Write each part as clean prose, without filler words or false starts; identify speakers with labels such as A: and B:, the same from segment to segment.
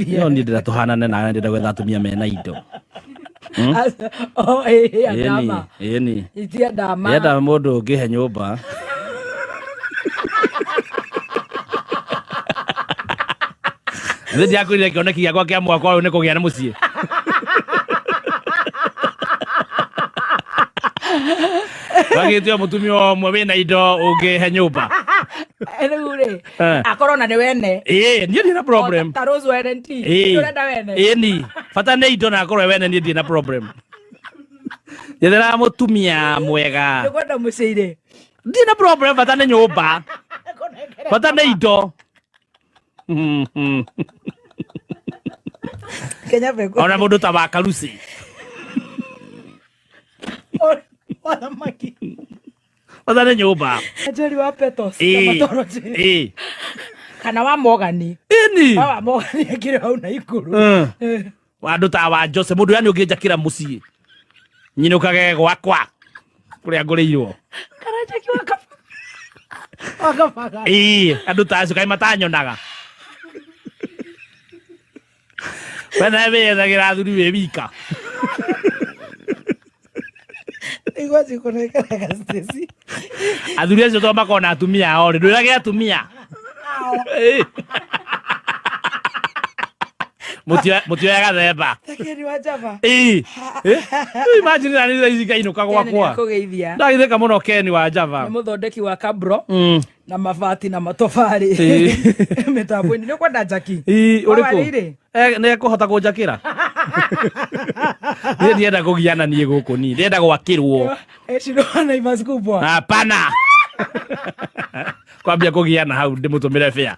A: Yo ndira tuhanane nawe ndira gwetha atumia mena indo.
B: Adama.
A: Eni.
B: Iti Adama.
A: Yenda mundu ungihe nyumba. Ndi akwire kioneki gakwa kia mwaka uyu ni kugia na mucii. Wagitio mutumia omwe wina indo ungihe nyumba.
B: Enugure. Akorona ni wene.
A: Niĩ ndina problem.
B: Tarozu RNT. Ndurenda wene.
A: Ni. Fata nĩ indo na akorwo wene niĩ ndina problem. Yethera mutumia mwega.
B: Ndikwenda mucii.
A: Ndina problem fata nĩ nyumba. Fata nĩ indo.
B: Kenya beko.
A: Ona mundu ta Wakarusi.
B: Ona maki.
A: Fata nĩ nyumba.
B: Ajeri wa Petos. Matoroji. Kana wa Mogani.
A: Ni.
B: Wa Mogani akire hau na ikuru.
A: Wandu ta wa Jose mundu yani ungijakira mucii. Nyinukage gwakwa. Kuria nguriirwo.
B: Karajaki wakafaga.
A: Andu ta acio kai matanyonaga. Wena wethagira athuri we wika.
B: Igwazi konekana Stacey.
A: Athuri acio to makona atumia ao ri ndurage atumia. Mutio ya gathemba.
B: Takeni wa Java.
A: Imagine nani hizi kainuka gwakwa. Ndagitheka muno Ken wa Java.
B: Ni muthondeki wa Kabro na mabati na matofari. Mitambo-ini ni kwenda Jaki.
A: Uriku. Ne kuhota kunjakira. Ni ndienda kugiana nie guku ni. Ndienda gwakirwo.
B: Ecirona imas kubwa.
A: Hapana. Kwambia kugiana hau ndimutumire fare.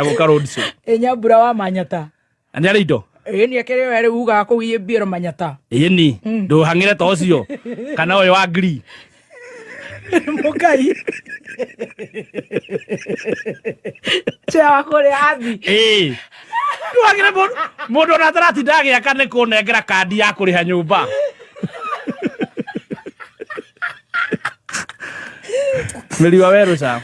A: Gukarodso.
B: Nyambura wa Manyata.
A: Ani ari indo.
B: Ni akere were uga kugie biero Manyata.
A: Ni. Ndo hangire to cio. Kana oyo wa ngiri.
B: Mukai. Cha kore athi.
A: Ndu hangire mundu na tarati ndagi akane kunengera kandi ya kuriha nyumba. Meli wa weru sa.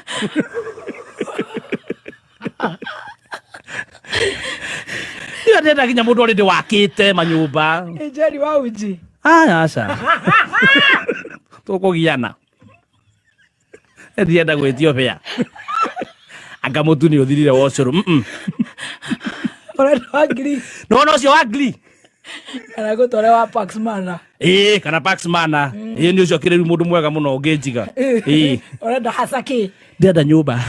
A: Iyo ndenda kinya mundu ori wakite manyumba.
B: Njeri wa uji.
A: Aca. Tukugiana. Ndienda gwitio fare. Anga mutu ni uthirire wocuru.
B: Ora ngiri.
A: No cio wa ngiri.
B: Kana gutore wa Paxmana.
A: Kana Paxmana. Ni ucio kire mundu mwega muno ungijiga.
B: Ora da Hasaki.
A: Ndienda nyumba.